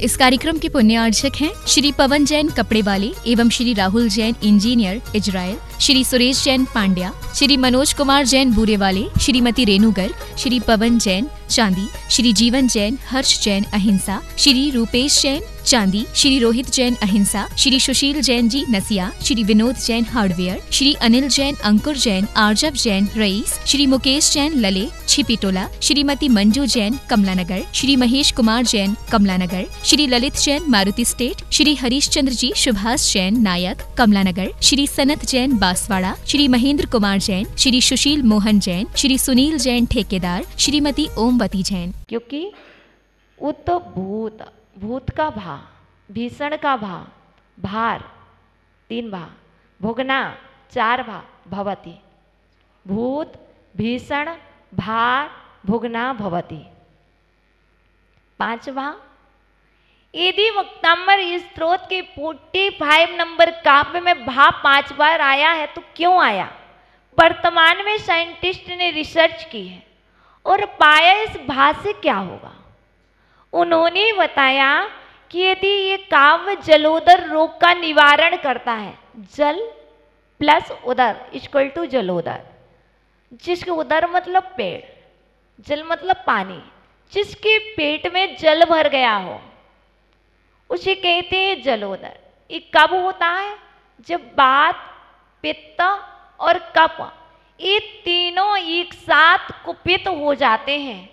इस कार्यक्रम के पुण्यार्चक हैं श्री पवन जैन कपड़े वाले एवं श्री राहुल जैन इंजीनियर इजराइल, श्री सुरेश जैन पांड्या, श्री मनोज कुमार जैन बूरे वाले, श्रीमती रेणु गर्ग, श्री पवन जैन चांदी, श्री जीवन जैन हर्ष जैन अहिंसा, श्री रूपेश जैन चांदी, श्री रोहित जैन अहिंसा, श्री सुशील जैन जी नसिया, श्री विनोद जैन हार्डवेयर, श्री अनिल जैन अंकुर जैन आरजब जैन रईस, श्री मुकेश जैन लले छिपीटोला, श्रीमती मंजू जैन कमलानगर, श्री महेश कुमार जैन कमलानगर, श्री ललित जैन मारुति स्टेट, श्री हरीश चंद्र जी सुभाष जैन नायक कमलानगर, श्री सनत जैन बांसवाड़ा, श्री महेंद्र कुमार जैन, श्री सुशील मोहन जैन, श्री सुनील जैन ठेकेदार, श्रीमती ओमवती जैन। क्योंकि वो तो भूत का भा, भीषण का भा, भार 3 भा, भोगना 4 भा, भवती, भूत भीषण भार भोगना भवती 5 भा। यदि वक्तांबर इस स्त्रोत के 45 नंबर काव्य में भा 5 बार आया है तो क्यों आया? वर्तमान में साइंटिस्ट ने रिसर्च की है और पाया इस भा से क्या होगा। उन्होंने बताया कि यदि ये काव्य जलोदर रोग का निवारण करता है, जल प्लस उदर इक्वल टू जलोदर, जिसके उदर मतलब पेड़, जल मतलब पानी, जिसके पेट में जल भर गया हो उसे कहते हैं जलोदर। ये कब होता है? जब वात, पित्त और कफ ये तीनों एक साथ कुपित हो जाते हैं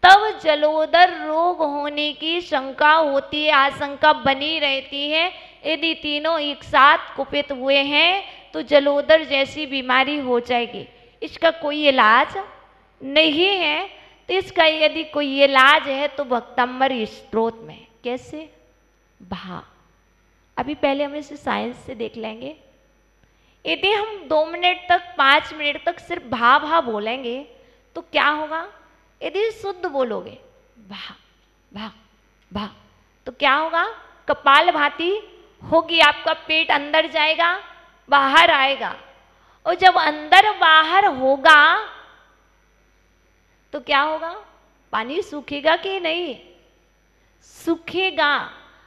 तब जलोदर रोग होने की शंका होती है, आशंका बनी रहती है। यदि तीनों एक साथ कुपित हुए हैं तो जलोदर जैसी बीमारी हो जाएगी। इसका कोई इलाज नहीं है, तो इसका यदि कोई इलाज है तो भक्तंबर स्त्रोत में। कैसे? भा। अभी पहले हम इसे साइंस से देख लेंगे। यदि हम 2 मिनट तक 5 मिनट तक सिर्फ भा भा बोलेंगे तो क्या होगा? यदि शुद्ध बोलोगे भा भा भा तो क्या होगा? कपाल भाती होगी, आपका पेट अंदर जाएगा बाहर आएगा, और जब अंदर बाहर होगा तो क्या होगा? पानी सूखेगा कि नहीं? सूखेगा।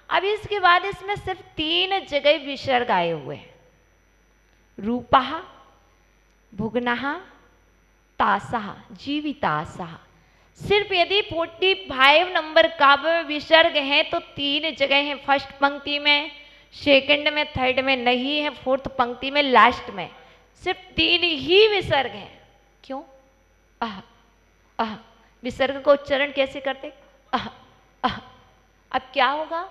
अब इसके बाद इसमें सिर्फ 3 जगह विसर्ग आए हुए हैं, रूपः, भुग्नः, तासः, जीवितासः। सिर्फ यदि 45 नंबर काव्य में विसर्ग है तो 3 जगह हैं, फर्स्ट पंक्ति में, सेकंड में, थर्ड में नहीं है, फोर्थ पंक्ति में, लास्ट में सिर्फ 3 ही विसर्ग हैं। क्यों? अह अह। विसर्ग को उच्चारण कैसे करते? अह अह। अब क्या होगा?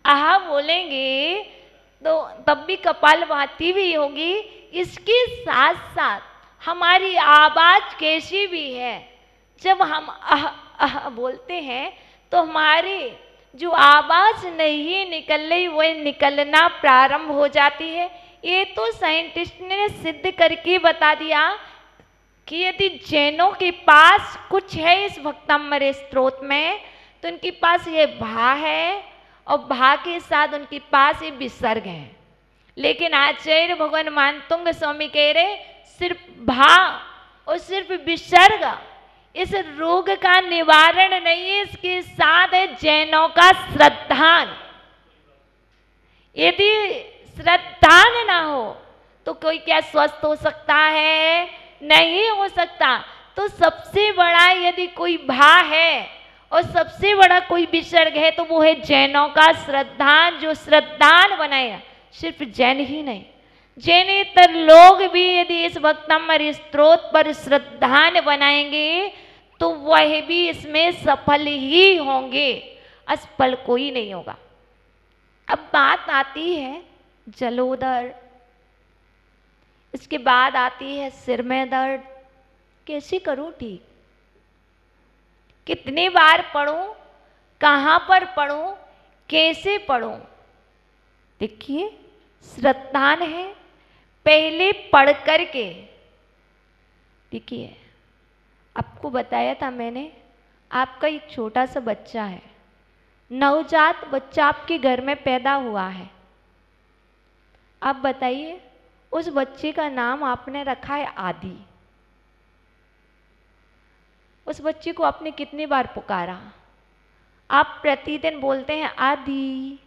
आहा बोलेंगे तो तब भी कपाल भाती भी होगी। इसके साथ साथ हमारी आवाज कैसी भी है, जब हम आह बोलते हैं तो हमारी जो आवाज नहीं निकल रही वो निकलना प्रारंभ हो जाती है। ये तो साइंटिस्ट ने सिद्ध करके बता दिया कि यदि जैनों के पास कुछ है इस भक्तंबर स्त्रोत में तो उनके पास ये भा है और भा के साथ उनके पास ये विसर्ग है। लेकिन आचार्य भगवान मानतुंग स्वामी कह रहे सिर्फ भा और सिर्फ विसर्ग इस रोग का निवारण नहीं है, इसके साथ है जैनों का श्रद्धान। यदि श्रद्धान ना हो तो कोई क्या स्वस्थ हो सकता है? नहीं हो सकता। तो सबसे बड़ा यदि कोई भा है और सबसे बड़ा कोई विसर्ग है तो वो है जैनों का श्रद्धान। जो श्रद्धान बनाएगा, सिर्फ जैन ही नहीं, जैनेतर लोग भी यदि इस भक्तंबर स्त्रोत पर श्रद्धान बनाएंगे तो वह भी इसमें सफल ही होंगे, असफल कोई नहीं होगा। अब बात आती है जलोदर, इसके बाद आती है सिर में दर्द। कैसे करूं ठीक? कितनी बार पढ़ूं? कहां पर पढ़ूं? कैसे पढ़ूं? देखिए, श्रद्धान है, पहले पढ़ करके देखिए। आपको बताया था मैंने, आपका एक छोटा सा बच्चा है, नवजात बच्चा आपके घर में पैदा हुआ है। आप बताइए, उस बच्चे का नाम आपने रखा है आदि। उस बच्चे को आपने कितनी बार पुकारा? आप प्रतिदिन बोलते हैं आदि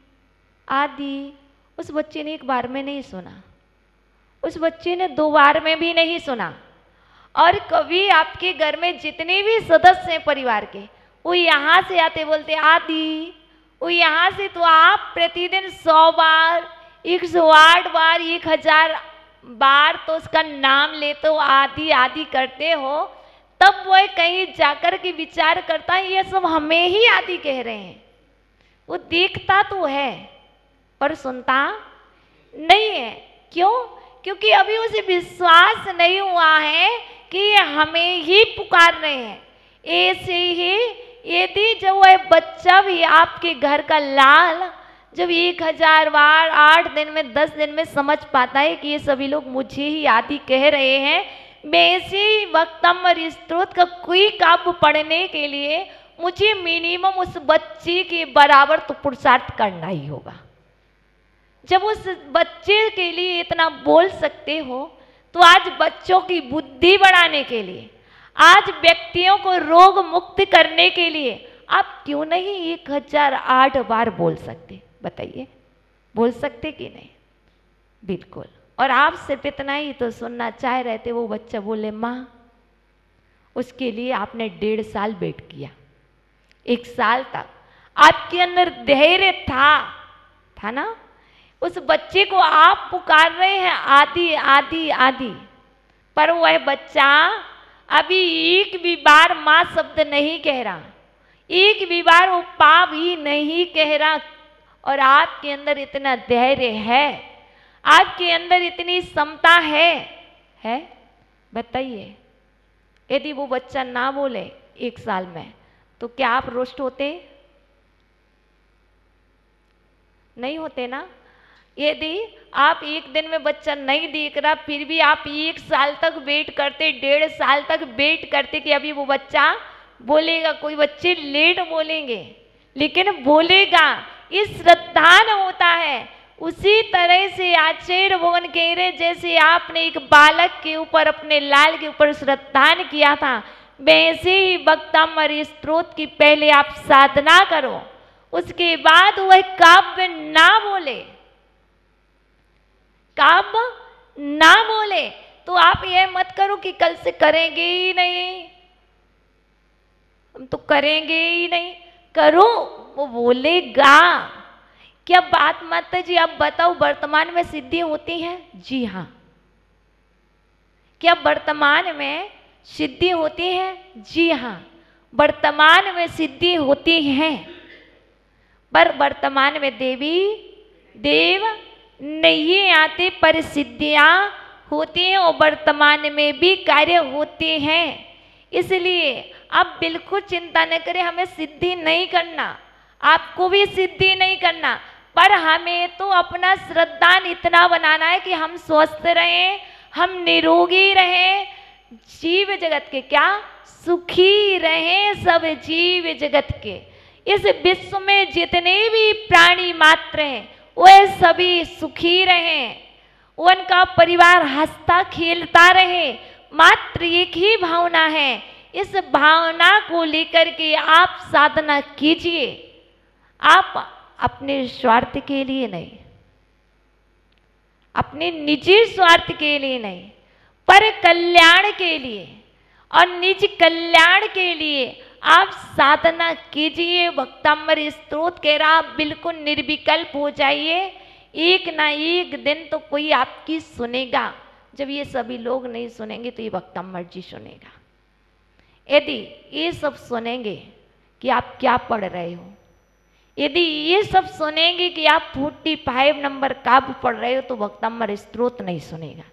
आदि, उस बच्चे ने एक बार में नहीं सुना, उस बच्चे ने 2 बार में भी नहीं सुना। और कभी आपके घर में जितने भी सदस्य हैं परिवार के, वो यहाँ से आते बोलते आदि, वो यहाँ से, तो आप प्रतिदिन 100 बार, 108 बार, 1000 बार तो उसका नाम लेते हो, आदि आदि करते हो, तब वह कहीं जाकर के विचार करता है ये सब हमें ही आदि कह रहे हैं। वो देखता तो है पर सुनता नहीं है। क्यों? क्योंकि अभी उसे विश्वास नहीं हुआ है कि ये हमें ही पुकार रहे हैं। ऐसे ही यदि जब वह बच्चा भी आपके घर का लाल जब 1000 बार 8 दिन में 10 दिन में समझ पाता है कि ये सभी लोग मुझे ही आदि कह रहे हैं, वैसे ही वक्तम्बर स्तोत्र का कोई काव्य पढ़ने के लिए मुझे मिनिमम उस बच्चे के बराबर तो पुरुषार्थ करना ही होगा। जब उस बच्चे के लिए इतना बोल सकते हो, तो आज बच्चों की बुद्धि बढ़ाने के लिए, आज व्यक्तियों को रोग मुक्त करने के लिए आप क्यों नहीं 1008 बार बोल सकते? बताइए, बोल सकते कि नहीं? बिल्कुल। और आप सिर्फ इतना ही तो सुनना चाह रहे थे। वो बच्चा बोले माँ, उसके लिए आपने 1.5 साल वेट किया, 1 साल तक आपके अंदर धैर्य था ना? उस बच्चे को आप पुकार रहे हैं आदि आदि आदि, पर वह बच्चा अभी एक भी बार माँ शब्द नहीं कह रहा, एक भी बार वो पा भी नहीं कह रहा। और आपके अंदर इतना धैर्य है, आपके अंदर इतनी क्षमता है? बताइए, यदि वो बच्चा ना बोले 1 साल में, तो क्या आप रुष्ट होते? नहीं होते ना। यदि आप एक दिन में बच्चा नहीं देख रहा, फिर भी आप 1 साल तक वेट करते, 1.5 साल तक वेट करते कि अभी वो बच्चा बोलेगा। कोई बच्चे लेट बोलेंगे लेकिन बोलेगा, इस श्रद्धान होता है। उसी तरह से आचार्य भगवान कह रहे, जैसे आपने एक बालक के ऊपर, अपने लाल के ऊपर श्रद्धान किया था, वैसे ही वक्तम्बर स्तोत्र की पहले आप साधना करो, उसके बाद वह काव्य ना बोले, काव्य ना बोले तो आप यह मत करो कि कल से करेंगे ही नहीं, हम तो करेंगे ही नहीं। करो, वो बोलेगा। क्या बात माता जी आप बताओ, वर्तमान में सिद्धि होती है? जी हाँ। क्या वर्तमान में सिद्धि होती है? जी हाँ, वर्तमान में सिद्धि होती है। पर वर्तमान में देवी देव नहीं आते, पर सिद्धियां होती हैं और वर्तमान में भी कार्य होते हैं। इसलिए आप बिल्कुल चिंता न करें, हमें सिद्धि नहीं करना, आपको भी सिद्धि नहीं करना, पर हमें तो अपना श्रद्धान इतना बनाना है कि हम स्वस्थ रहें, हम निरोगी रहें, जीव जगत के क्या सुखी रहें, सब जीव जगत के, इस विश्व में जितने भी प्राणी मात्र हैं वे सभी सुखी रहें, उनका परिवार हंसता खेलता रहे। मात्र एक ही भावना है, इस भावना को लेकर के आप साधना कीजिए। आप अपने स्वार्थ के लिए नहीं, अपने निजी स्वार्थ के लिए नहीं, पर कल्याण के लिए और निज कल्याण के लिए आप साधना कीजिए। वक्तम्बर स्तोत्र कह रहा, आप बिल्कुल निर्विकल्प हो जाइए। एक ना एक दिन तो कोई आपकी सुनेगा। जब ये सभी लोग नहीं सुनेंगे तो ये वक्तम्बर जी सुनेगा। यदि ये सब सुनेंगे कि आप क्या पढ़ रहे हो, यदि ये सब सुनेंगे कि आप 45 नंबर काव्य पढ़ रहे हो, तो वक्तम्बर स्तोत्र नहीं सुनेगा,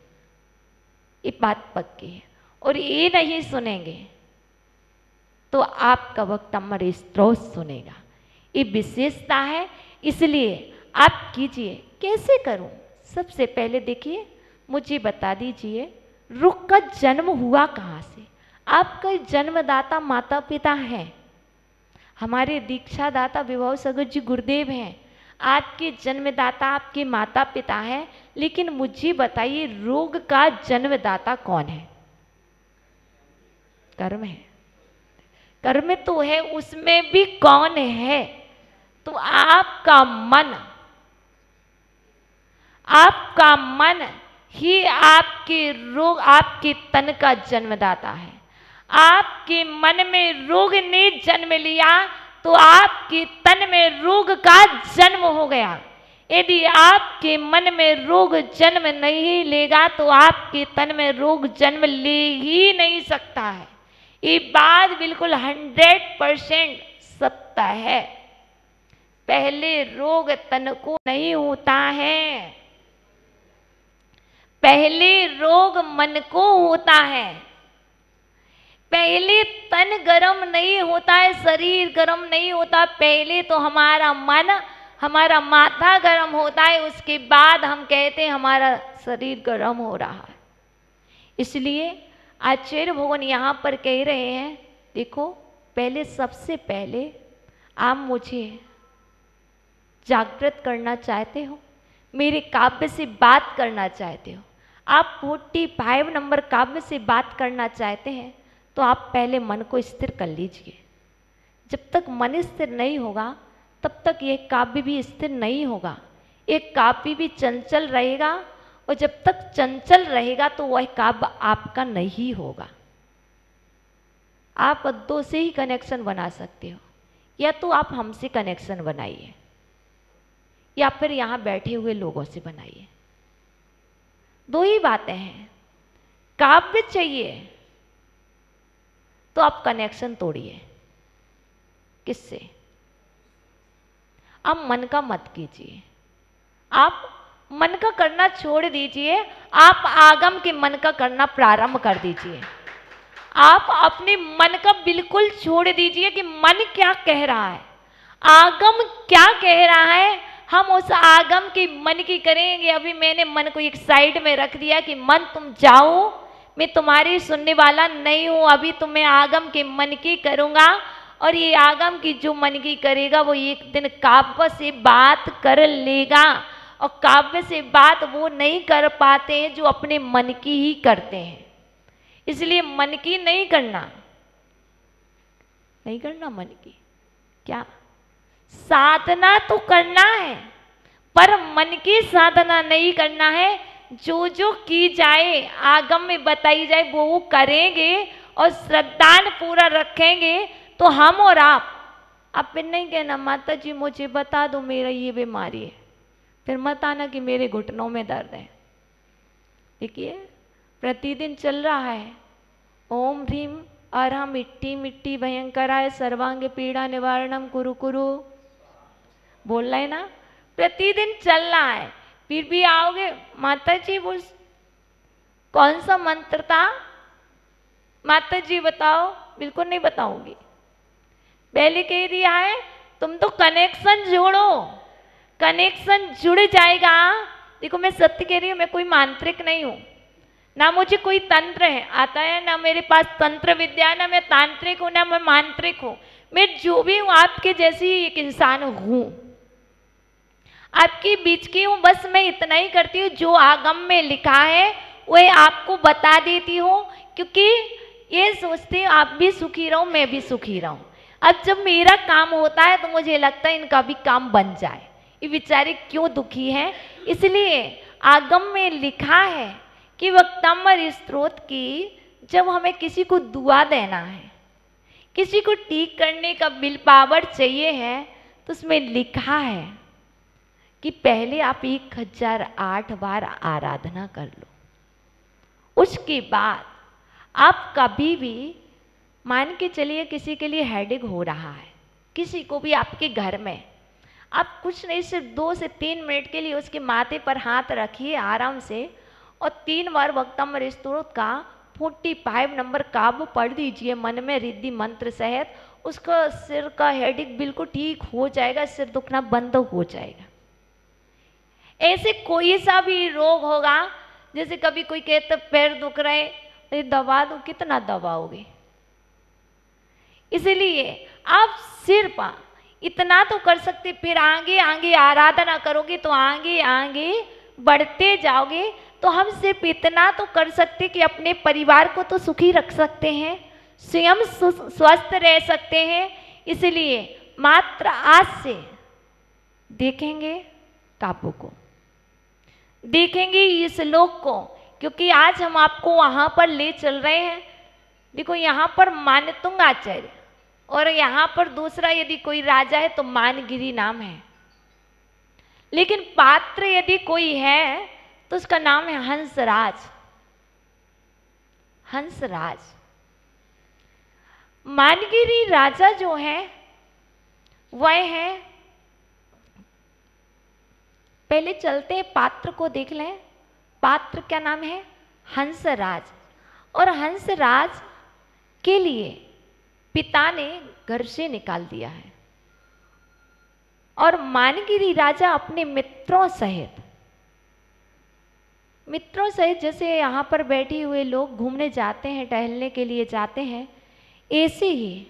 ये बात पक्की है। और ये नहीं सुनेंगे तो आपका वक्तम्बर स्तोत्र सुनेगा। ये विशेषता है, इसलिए आप कीजिए। कैसे करूं? सबसे पहले देखिए, मुझे बता दीजिए रुख का जन्म हुआ कहाँ से? आपका जन्मदाता माता पिता हैं, हमारे दीक्षा दाता विभव सगर जी गुरुदेव हैं, आपके जन्मदाता आपके माता पिता हैं। लेकिन मुझे बताइए, रोग का जन्मदाता कौन है? कर्म है। कर्म तो है, उसमें भी कौन है? तो आपका मन ही आपके रोग, आपके तन का जन्मदाता है। आपके मन में रोग ने जन्म लिया तो आपके तन में रोग का जन्म हो गया। यदि आपके मन में रोग जन्म नहीं लेगा तो आपके तन में रोग जन्म ले ही नहीं सकता है। ये बात बिल्कुल 100% सत्य है। पहले रोग तन को नहीं होता है, पहले रोग मन को होता है। पहले तन गरम नहीं होता है, शरीर गरम नहीं होता, पहले तो हमारा मन, हमारा माथा गरम होता है, उसके बाद हम कहते हैं हमारा शरीर गरम हो रहा है। इसलिए आचार्य भगवान यहाँ पर कह रहे हैं, देखो पहले, सबसे पहले आप मुझे जागृत करना चाहते हो, मेरे काव्य से बात करना चाहते हो, आप 45 नंबर काव्य से बात करना चाहते हैं, तो आप पहले मन को स्थिर कर लीजिए। जब तक मन स्थिर नहीं होगा तब तक यह काव्य भी स्थिर नहीं होगा, एक काव्य भी चंचल रहेगा, और जब तक चंचल रहेगा तो वह काव्य आपका नहीं होगा। आप पद्यों से ही कनेक्शन बना सकते हो, या तो आप हमसे कनेक्शन बनाइए, या फिर यहाँ बैठे हुए लोगों से बनाइए। दो ही बातें हैं। काव्य चाहिए तो आप कनेक्शन तोड़िए। किससे? आप मन का मत कीजिए, आप मन का करना छोड़ दीजिए, आप आगम के मन का करना प्रारंभ कर दीजिए। आप अपने मन का बिल्कुल छोड़ दीजिए कि मन क्या कह रहा है, आगम क्या कह रहा है, हम उस आगम की मन की करेंगे। अभी मैंने मन को एक साइड में रख दिया कि मन तुम जाओ, मैं तुम्हारी सुनने वाला नहीं हूं, अभी तुम्हें आगम के मन की करूंगा। और ये आगम की जो मन की करेगा वो एक दिन काव्य से बात कर लेगा, और काव्य से बात वो नहीं कर पाते हैं जो अपने मन की ही करते हैं। इसलिए मन की नहीं करना मन की, क्या साधना तो करना है, पर मन की साधना नहीं करना है। जो जो की जाए, आगम में बताई जाए, वो करेंगे और श्रद्धान पूरा रखेंगे तो हम और आप फिर नहीं कहना माता जी मुझे बता दो मेरा ये बीमारी है, फिर मत आना कि मेरे घुटनों में दर्द है। देखिए प्रतिदिन चल रहा है ओम ह्रीम अरहम मिट्टी मिट्टी भयंकराय सर्वांग पीड़ा निवारणम कुरु कुरु, बोल रहे ना, प्रतिदिन चल रहा है। फिर भी आओगे माता जी वो कौन सा मंत्र था, माता जी बताओ, बिल्कुल नहीं बताऊंगी। पहले कह दिया है तुम तो कनेक्शन जोड़ो, कनेक्शन जुड़ जाएगा। देखो मैं सत्य कह रही हूँ, मैं कोई मांत्रिक नहीं हूँ, ना मुझे कोई तंत्र है आता है, ना मेरे पास तंत्र विद्या, ना मैं तांत्रिक हूँ, ना मैं मांत्रिक हूँ। मैं जो भी हूँ आपके जैसी एक इंसान हूँ, आपके बीच की हूँ। बस मैं इतना ही करती हूँ, जो आगम में लिखा है वह आपको बता देती हूँ, क्योंकि ये सोचती हूँ आप भी सुखी रहो, मैं भी सुखी रहूँ। अब जब मेरा काम होता है तो मुझे लगता है इनका भी काम बन जाए, ये बेचारे क्यों दुखी हैं। इसलिए आगम में लिखा है कि वक्तांबर स्त्रोत की जब हमें किसी को दुआ देना है, किसी को ठीक करने का विल पावर चाहिए है, तो उसमें लिखा है कि पहले आप 1008 बार आराधना कर लो। उसके बाद आप कभी भी मान के चलिए किसी के लिए हेडेक हो रहा है, किसी को भी आपके घर में, आप कुछ नहीं सिर्फ 2 से 3 मिनट के लिए उसके माथे पर हाथ रखिए आराम से, और 3 बार वक्तांबर स्तोत्र का 45 नंबर काव्य पढ़ दीजिए मन में रिद्धि मंत्र सहित। उसका सिर का हेडेक बिल्कुल ठीक हो जाएगा, सिर दुखना बंद हो जाएगा। ऐसे कोई सा भी रोग होगा, जैसे कभी कोई कहता पैर दुख रहे, अरे दबा दो, कितना दबाओगे। इसलिए आप सिर्फ इतना तो कर सकते, फिर आगे आगे आराधना करोगे तो आगे आगे बढ़ते जाओगे। तो हम सिर्फ इतना तो कर सकते कि अपने परिवार को तो सुखी रख सकते हैं, स्वयं स्वस्थ रह सकते हैं। इसलिए मात्र आज से देखेंगे काव्य को, देखेंगे इस लोक को, क्योंकि आज हम आपको वहां पर ले चल रहे हैं। देखो यहाँ पर मानतुंग आचार्य और यहाँ पर दूसरा यदि कोई राजा है तो मानगिरी नाम है, लेकिन पात्र यदि कोई है तो उसका नाम है हंसराज। हंसराज मानगिरी राजा जो है वह है, पहले चलते हैं पात्र को देख लें। पात्र क्या नाम है? हंसराज। और हंसराज के लिए पिता ने घर से निकाल दिया है और मानगिरी राजा अपने मित्रों सहित जैसे यहाँ पर बैठे हुए लोग घूमने जाते हैं, टहलने के लिए जाते हैं, ऐसे ही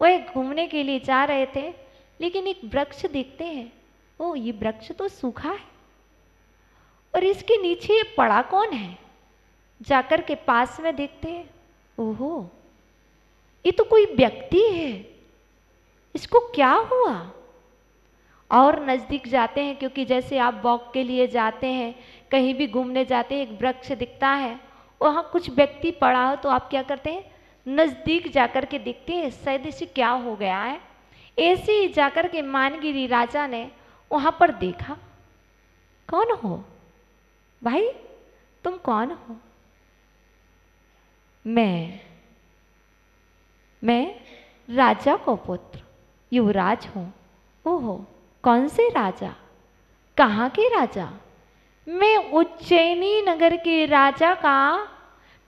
वह घूमने के लिए जा रहे थे। लेकिन एक वृक्ष देखते हैं, ओ ये वृक्ष तो सूखा है और इसके नीचे पड़ा कौन है? जाकर के पास में देखते हैं, ओहो ये तो कोई व्यक्ति है, इसको क्या हुआ? और नज़दीक जाते हैं, क्योंकि जैसे आप वॉक के लिए जाते हैं, कहीं भी घूमने जाते हैं, एक वृक्ष दिखता है, वहाँ कुछ व्यक्ति पड़ा हो तो आप क्या करते हैं? नज़दीक जाकर के देखते हैं, शायद इसे क्या हो गया है। ऐसे ही जाकर के मानगिरी राजा ने वहाँ पर देखा, कौन हो भाई, तुम कौन हो? मैं राजा को पुत्र युवराज हूँ। ओहो, कौन से राजा? कहाँ के राजा? मैं उज्जैनी नगर के राजा का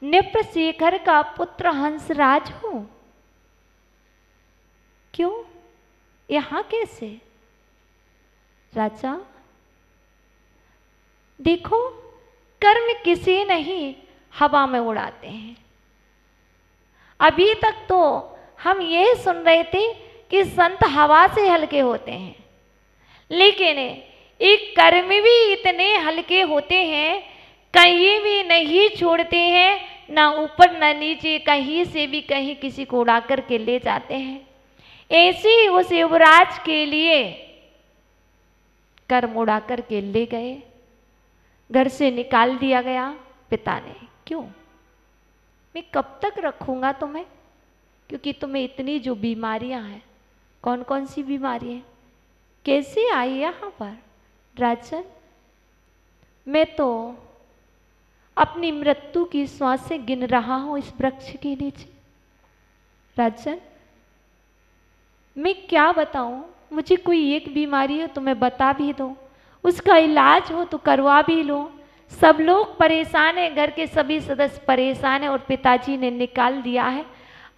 नृपशेखर का पुत्र हंसराज हूँ। क्यों, यहाँ कैसे? राजा देखो, कर्म किसी नहीं हवा में उड़ाते हैं। अभी तक तो हम ये सुन रहे थे कि संत हवा से हल्के होते हैं, लेकिन एक कर्म भी इतने हल्के होते हैं, कहीं भी नहीं छोड़ते हैं, ना ऊपर ना नीचे, कहीं से भी कहीं किसी को उड़ा करके ले जाते हैं। ऐसे ही उस युवराज के लिए कर्म उड़ा करके ले गए, घर से निकाल दिया गया पिता ने। क्यों? मैं कब तक रखूंगा तुम्हें? क्योंकि तुम्हें इतनी जो बीमारियां हैं, कौन कौन सी बीमारियां, कैसे आई यहाँ पर? राजन, मैं तो अपनी मृत्यु की श्वासें गिन रहा हूं इस वृक्ष के नीचे। राजन, मैं क्या बताऊं? मुझे कोई एक बीमारी हो तो मैं बता भी दूं, उसका इलाज हो तो करवा भी लो। सब लोग परेशान हैं, घर के सभी सदस्य परेशान हैं और पिताजी ने निकाल दिया है।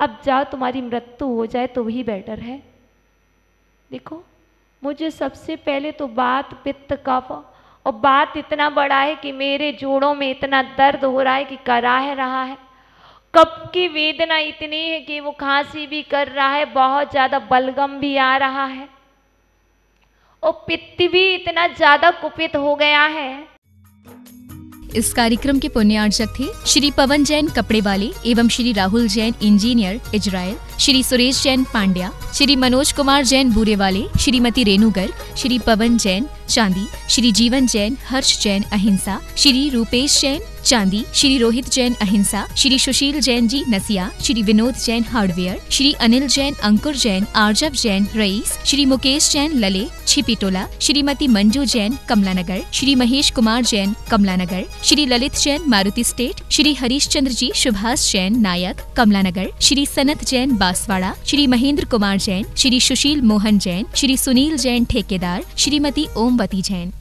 अब जाओ, तुम्हारी मृत्यु हो जाए तो वही बेटर है। देखो, मुझे सबसे पहले तो बात पित्त कफ, और बात इतना बड़ा है कि मेरे जोड़ों में इतना दर्द हो रहा है कि कराह रहा है। कफ की वेदना इतनी है कि वो खांसी भी कर रहा है, बहुत ज़्यादा बलगम भी आ रहा है, और पित्त भी इतना ज़्यादा कुपित हो गया है। इस कार्यक्रम के पुण्यार्चक थे श्री पवन जैन कपड़े वाले एवं श्री राहुल जैन इंजीनियर इजराइल, श्री सुरेश जैन पांड्या, श्री मनोज कुमार जैन बूरे वाले, श्रीमती रेणु गर्ग, श्री पवन जैन चांदी, श्री जीवन जैन हर्ष जैन अहिंसा, श्री रूपेश जैन चांदी, श्री रोहित जैन अहिंसा, श्री सुशील जैन जी नसिया, श्री विनोद जैन हार्डवेयर, श्री अनिल जैन अंकुर जैन आर्जव जैन रईस, श्री मुकेश जैन लले छिपीटोला, श्रीमती मंजू जैन कमलानगर, श्री महेश कुमार जैन कमलानगर, श्री ललित जैन मारुति स्टेट, श्री हरीश चंद्र जी सुभाष जैन नायक कमलानगर, श्री सनत जैन बांसवाड़ा, श्री महेंद्र कुमार जैन, श्री सुशील मोहन जैन, श्री सुनील जैन ठेकेदार, श्रीमती ओमवती जैन।